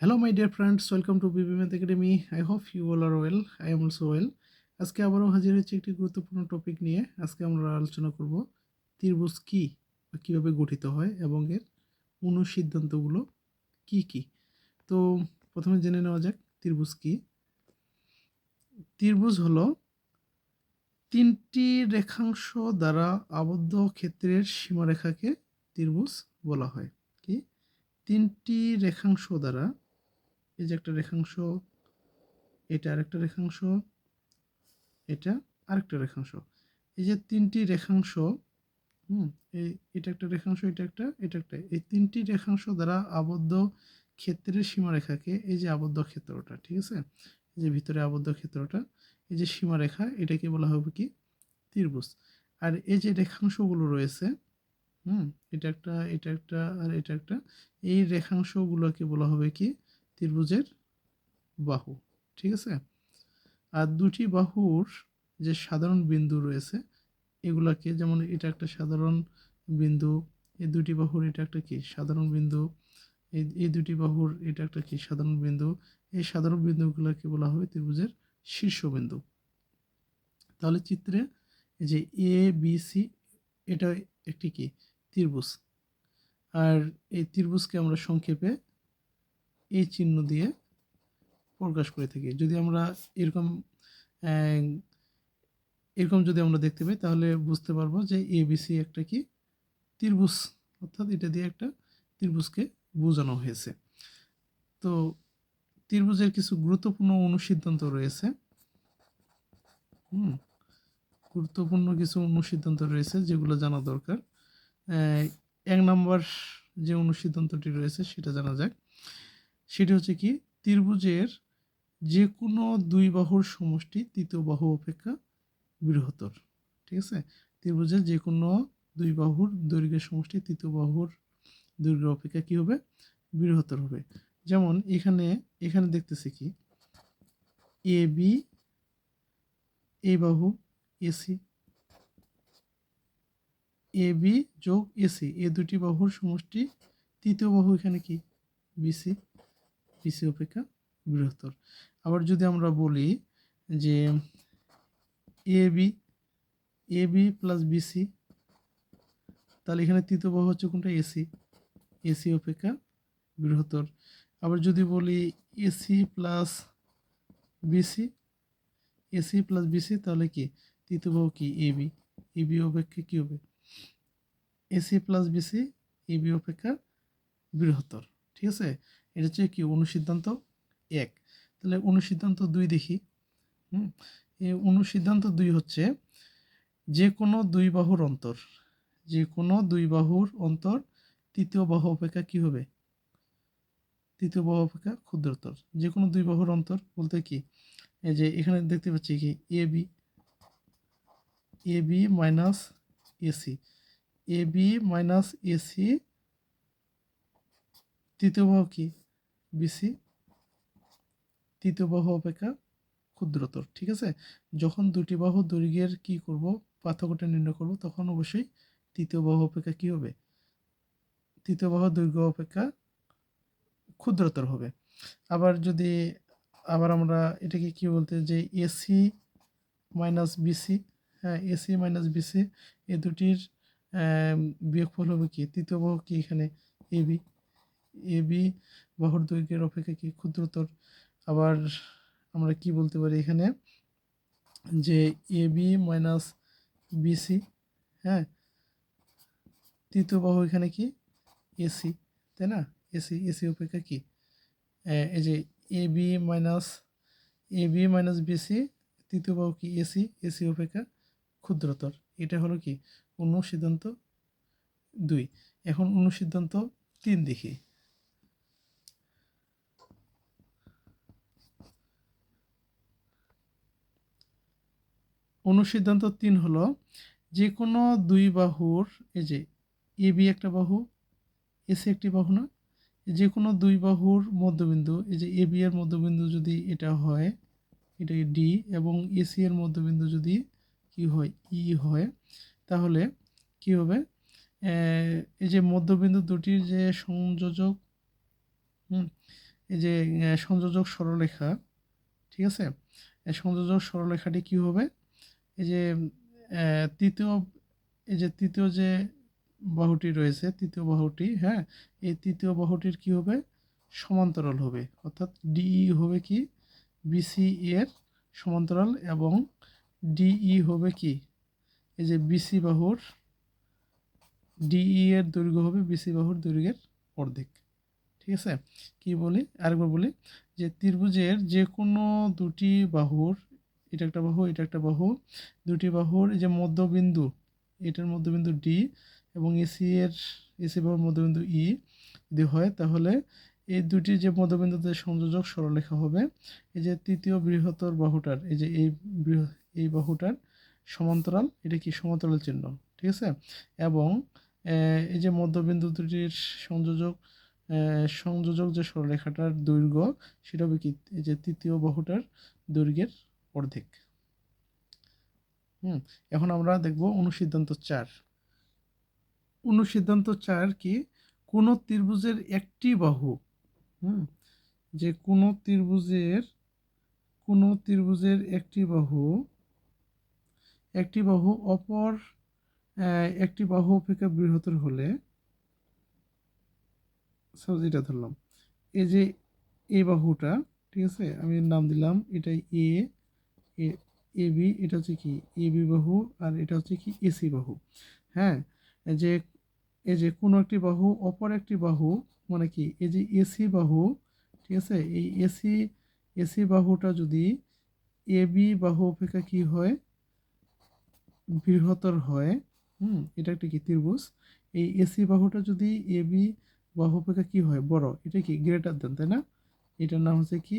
Hello, my dear friends. Welcome to BB Math Academy. I hope you all are well. I am also well. আজকে আবারও হাজির হয়েছে একটি গুরুত্বপূর্ণ topic নিয়ে। আজকে আমরা আলোচনা করব ত্রিভুজ কি বা কিভাবে গঠিত হয় এবং এর অনুসিদ্ধান্তগুলো কি কি। তো প্রথমে জেনে নেওয়া যাক ত্রিভুজ কি। ত্রিভুজ হলো তিনটি রেখাংশ দ্বারা আবদ্ধ ক্ষেত্রের সীমারেখাকে ত্রিভুজ বলা হয়। কি তিনটি রেখাংশ দ্বারা, এই যে একটা রেখাংশ, এটা আরেকটা রেখাংশ, এটা আরেকটা রেখাংশ, এই যে তিনটি রেখাংশ, হুম এটা একটা রেখাংশ, এটা একটা, এই তিনটি রেখাংশ দ্বারা আবদ্ধ ক্ষেত্রের সীমারেখাকে, এই যে আবদ্ধ ক্ষেত্রটা, ঠিক আছে, এই যে ভিতরে আবদ্ধ ক্ষেত্রটা, এই যে সীমারেখা, এটাকে বলা হবে কি ত্রিভুজ। আর এই যে রেখাংশগুলো রয়েছে, এটা একটা, এটা একটা, আর এটা একটা, এই রেখাংশগুলোকে বলা হবে কি ত্রিভুজের বাহু, ঠিক আছে। আর দুটি বাহুর যে সাধারণ বিন্দু রয়েছে এগুলাকে, যেমন এটা একটা সাধারণ বিন্দু, এই দুটি বাহুর এটা একটা কি সাধারণ বিন্দু, এই দুটি বাহুর এটা একটা কি সাধারণ বিন্দু, এই সাধারণ বিন্দুগুলোকে বলা হবে ত্রিভুজের শীর্ষবিন্দু। তাহলে চিত্রে এই যে এ বি সি, এটা একটি কি ত্রিভুজ। আর এই ত্রিভুজকে আমরা সংক্ষেপে এই চিহ্ন দিয়ে প্রকাশ করে থাকি। যদি আমরা এরকম এরকম যদি আমরা দেখতে পাই তাহলে বুঝতে পারবো যে এবিসি একটা কি ত্রিভুজ, অর্থাৎ এটা দিয়ে একটা ত্রিভুজকে বোঝানো হয়েছে। তো ত্রিভুজের কিছু গুরুত্বপূর্ণ অনুসিদ্ধান্ত রয়েছে। গুরুত্বপূর্ণ কিছু অনুসিদ্ধান্ত রয়েছে যেগুলো জানা দরকার। এক নম্বর যে অনুসিদ্ধান্তটি রয়েছে সেটা জানা যাক। সেটি হচ্ছে কি ত্রিভুজের যে কোনো দুই বাহুর সমষ্টি তৃতীয় বাহু অপেক্ষা বৃহত্তর, ঠিক আছে। ত্রিভুজের যে কোনো দুই বাহুর দৈর্ঘ্যের সমষ্টি তৃতীয় বাহুর দৈর্ঘ্য অপেক্ষা কি হবে বৃহত্তর হবে। যেমন এখানে এখানে দেখতেছি কি এ বি, এই বাহু এসি, এ বি যোগ এসি, এই দুটি বাহুর সমষ্টি তৃতীয় বাহু এখানে কি বিসি, বিসি অপেক্ষা বৃহত্তর। আবার যদি আমরা বলি যে A B, A B plus BC, তাহলে এখানে তৃতীয় বাহু হচ্ছে কোনটা এসি, এসি অপেক্ষা বৃহত্তর। আবার যদি বলি AC plus BC, AC plus BC, তাহলে কি তৃতীয় বাহু কি এবি, এবি অপেক্ষা কি হবে এসি প্লাস বিসি, এবি অপেক্ষা বৃহত্তর, ঠিক আছে। এটা হচ্ছে কি অনুসিদ্ধান্ত এক। তাহলে অনুসিদ্ধান্ত দুই দেখি। এই অনুসিদ্ধান্ত দুই হচ্ছে যে কোনো দুই বাহুর অন্তর, যে কোনো দুই বাহুর অন্তর তৃতীয় বাহু অপেক্ষা কি হবে তৃতীয় বাহু অপেক্ষা ক্ষুদ্রতর। যে কোনো দুই বাহুর অন্তর বলতে কি, এই যে এখানে দেখতে পাচ্ছি কি A B, A B minus AC, A B minus AC, তৃতীয় বাহু কি বিসি, তৃতীয় বাহু অপেক্ষা ক্ষুদ্রতর, ঠিক আছে। যখন দুটি বাহু দৈর্ঘ্যের কি করব পার্থক্যটা নির্ণয় করব, তখন অবশ্যই তৃতীয় বাহু অপেক্ষা কি হবে তৃতীয় বাহু দৈর্ঘ্য অপেক্ষা ক্ষুদ্রতর হবে। আবার যদি আবার আমরা এটাকে কি বলতে যে এসি মাইনাস বিসি, হ্যাঁ এসি মাইনাস বিসি, এই দুটির বিয়োগফল হবে কি তৃতীয় বাহু কি এখানে এবি, এবি বাহুর দৈর্ঘ্যের অপেক্ষা কি ক্ষুদ্রতর। আবার আমরা কি বলতে পারি এখানে যে এবি মাইনাস বিসি, হ্যাঁ তৃতীয় বাহু এখানে কি এসি, তাই না, এসি, এসি অপেক্ষা কি এই যে AB minus, AB minus BC, তৃতীয় বাহু কি এসি, এসি অপেক্ষা ক্ষুদ্রতর। এটা হলো কি অনুসিদ্ধান্ত দুই। এখন অনুসিদ্ধান্ত তিন দেখি। অনুসিদ্ধান্ত তিন হলো যে কোনো দুই বাহুর, এই যে এ বি একটা বাহু, এসি একটি বাহু না, যে কোনো দুই বাহুর মধ্যবিন্দু, এই যে এ বি এর মধ্যবিন্দু যদি এটা হয়, এটা ডি, এবং এসি এর মধ্যবিন্দু যদি কি হয় ই হয়, তাহলে কি হবে এই যে মধ্যবিন্দু দুটির যে সংযোজক, এই যে সংযোজক সরলরেখা, ঠিক আছে, এই সংযোজক সরলরেখাটি কি হবে, এই যে তৃতীয়, এই যে তৃতীয় যে বাহুটি রয়েছে, তৃতীয় বাহুটি, হ্যাঁ, এই তৃতীয় বাহুটির কি হবে, সমান্তরাল হবে, অর্থাৎ ডিই হবে কি বিসি এর সমান্তরাল, এবং ডিই হবে কি, এই যে বিসি বাহুর, ডিই এর দৈর্ঘ্য হবে বিসি বাহুর দৈর্ঘ্যের অর্ধেক। ঠিক আছে, কি বলি আরেকবার বলি, যে ত্রিভুজের যে কোনো দুটি বাহুর, এটা একটা বাহু, এটা একটা বাহু, দুটি বাহুর এই যে মধ্যবিন্দু, এটার মধ্যবিন্দু ডি এবং এসি বাহুর মধ্যবিন্দু ই যদি হয়, তাহলে এই দুটি যে মধ্যবিন্দুতে সংযোজক সরলরেখা হবে, এই যে তৃতীয় বৃহত্তর বাহুটার, এই যে এই বাহুটার সমান্তরাল, এটা কি সমান্তরাল চিহ্ন, ঠিক আছে, এবং এই যে মধ্যবিন্দু দুটির সংযোজক সংযোজক যে সরলরেখাটার দৈর্ঘ্য, সেটা হবে কি, এই যে তৃতীয় বাহুটার দৈর্ঘ্যের অর্ধেক। এখন আমরা দেখব অনুসিদ্ধান্ত 4। অনুসিদ্ধান্ত 4 কি, কোন ত্রিভুজের একটি বাহু, যে কোন ত্রিভুজের একটি বাহু অপর একটি বাহু অপেক্ষা বৃহত্তর হলে, সাপোজ এটা ধরলাম, এই যে এই বাহুটা, ঠিক আছে, আমি নাম দিলাম এটা এ বি, এটা হচ্ছে কি এ বি বাহু, আর এটা হচ্ছে কি এসি বাহু, হ্যাঁ, যে এই যে কোনো একটি বাহু অপর একটি বাহু, মানে কি এই যে এসি বাহু, ঠিক আছে, এই এসি বাহুটা যদি এ বি বাহু অপেক্ষা কি হয়, বৃহত্তর হয়, এটা একটা কি ত্রিভুজ, এই এসি বাহুটা যদি এ বি বাহু অপেক্ষা কি হয়, বড়, এটা কি গ্রেটার দেন, তাই না, এটার নাম হচ্ছে কি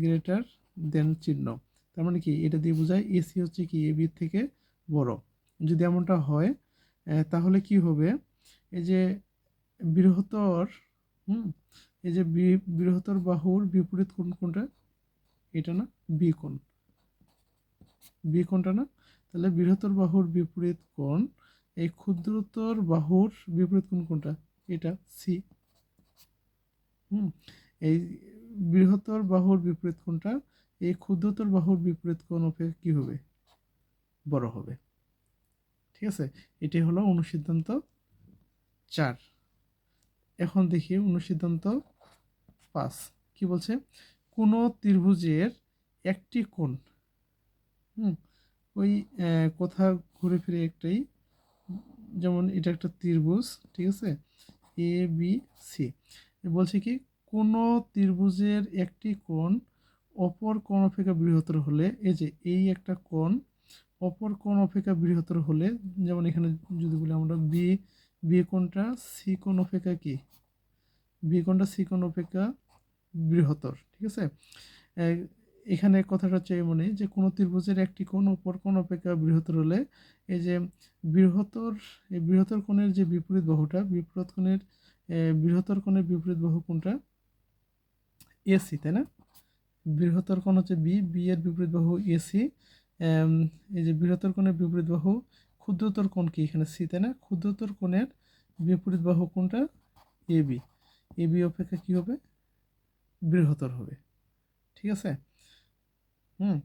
গ্রেটার দেন চিহ্ন। তার মানে কি, এটা দিয়ে বোঝায় এসি হচ্ছে কি এ বির থেকে বড়। যদি এমনটা হয়, তাহলে কি হবে, এই যে বৃহত্তর, এই যে বৃহত্তর বাহুর বিপরীত কোণ কোনটা, এটা না, বি কোণ, বি কোণটা না, তাহলে বৃহত্তর বাহুর বিপরীত কোণ, এই ক্ষুদ্রতর বাহুর বিপরীত কোণ কোনটা, এটা সি। এই বৃহত্তর বাহুর বিপরীত কোণটা এই ক্ষুদ্রতর বাহুর বিপরীত কোণ অপেক্ষা কি হবে, বড় হবে। ঠিক আছে, এটি হলো অনুসিদ্ধান্ত 4। এখন দেখি অনুসিদ্ধান্ত 5 কি বলছে, কোন ত্রিভুজের একটি কোণ, ওই কথা ঘুরে ফিরে একটাই, যেমন এটা একটা ত্রিভুজ, ঠিক আছে, এ বি সি, বলছে কি কোন ত্রিভুজের একটি কোণ অপর কোণ অপেক্ষা বৃহত্তর হলে, এই যে এই একটা কোণ অপর কোণ অপেক্ষা বৃহত্তর হলে, যেমন এখানে যদি বলি আমরা বি কোণটা সি কোণ অপেক্ষা কি, বি কোণটা সি কোণ অপেক্ষা বৃহত্তর, ঠিক আছে, এখানে কথাটা হচ্ছে এমনই যে কোনো ত্রিভুজের একটি কোণ অপর কোণ অপেক্ষা বৃহত্তর হলে, এই যে বৃহত্তর কোণের যে বিপরীত বাহুটা, বৃহত্তর কোণের বিপরীত বাহু কোনটা, এসি, তাই না, বৃহত্তর কোণ হচ্ছে বি এর বিপরীত বাহু এসি, এই যে বৃহত্তর কোণের বিপরীত বাহু, ক্ষুদ্রতর কোণ কি এখানে সি, তাই না, ক্ষুদ্রতর কোণের বিপরীত বাহু কোনটা, এ বি অপেক্ষা কি হবে, বৃহত্তর হবে। ঠিক আছে,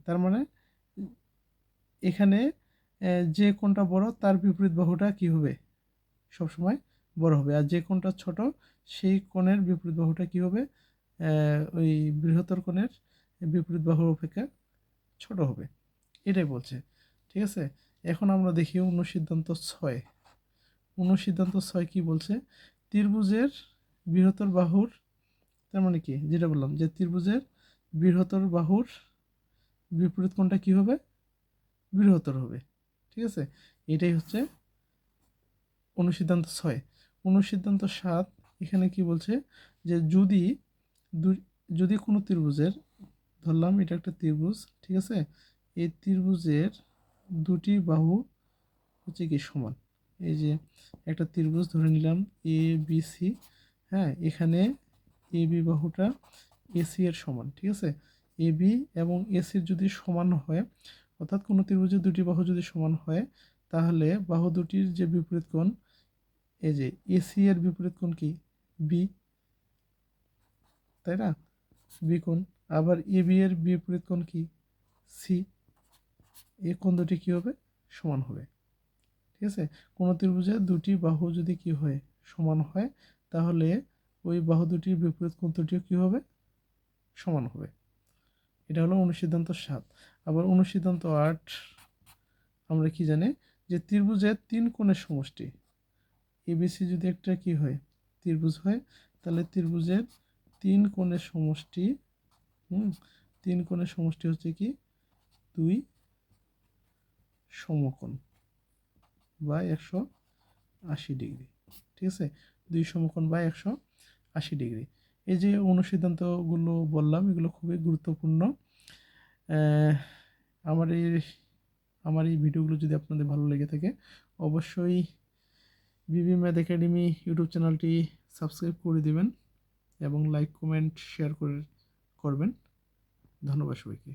তার মানে এখানে যে কোণটা বড় তার বিপরীত বাহুটা কি হবে, সবসময় বড় হবে, আর যে কোণটা ছোট সেই কোণের বিপরীত বাহুটা কি হবে, ওই বৃহত্তর কোণের বিপরীত বাহুর অপেক্ষা ছোট হবে, এটাই বলছে। ঠিক আছে, এখন আমরা দেখি অনুসিদ্ধান্ত 6। অনুসিদ্ধান্ত 6 কি বলছে, ত্রিভুজের বৃহত্তর বাহুর, তার মানে কি যেটা বললাম যে ত্রিভুজের বৃহত্তর বাহুর বিপরীত কোণটা কি হবে, বৃহত্তর হবে। ঠিক আছে, এটাই হচ্ছে অনুসিদ্ধান্ত 6। অনুসিদ্ধান্ত 7 এখানে কি বলছে, যে যদি কোনো ত্রিভুজের, ধরলাম এটা একটা ত্রিভুজ, ঠিক আছে, এই ত্রিভুজের দুটি বাহু হচ্ছে কি সমান, এই যে একটা ত্রিভুজ ধরে নিলাম এ বি সি, হ্যাঁ, এখানে এ বি বাহুটা এসি এর সমান, ঠিক আছে, এ বি এবং এসির যদি সমান হয়, অর্থাৎ কোনো ত্রিভুজের দুটি বাহু যদি সমান হয়, তাহলে বাহু দুটির যে বিপরীত কোণ, এই যে এসি এর বিপরীত কোণ কি, বি, তাই না? বি কোণ। আবার এ বি এর বিপরীত কোণ কি? সি। এই কোণ দুটি কী হবে? সমান হবে। ঠিক আছে? কোনো ত্রিভুজের দুটি বাহু যদি কি হয়? সমান হয়, তাহলে ওই বাহু দুটির বিপরীত কোণ দুটিও কী হবে? সমান হবে। এটা হলো অনুসিদ্ধান্ত 7। আবার অনুসিদ্ধান্ত 8 আমরা কি জানি যে ত্রিভুজের 3 কোণের সমষ্টি এবিসি যদি একটা কি হয়? ত্রিভুজ হয়, তাহলে ত্রিভুজের 3 কোণের সমষ্টি 3 কোণের সমষ্টি হচ্ছে কি? 2 সমকোণ বা 180 ডিগ্রি। ঠিক আছে? 2 সমকোণ বা 180 ডিগ্রি। এই যে অনুসিদ্ধান্তগুলো বললাম, এগুলো খুবই গুরুত্বপূর্ণ। আমার এই আমার এই ভিডিওগুলো যদি আপনাদের ভালো লেগে থাকে, অবশ্যই বিবি ম্যাথ একাডেমি ইউটিউব চ্যানেলটি সাবস্ক্রাইব করে দিবেন এবং লাইক, কমেন্ট, শেয়ার করবেন। ধন্যবাদ সবাইকে।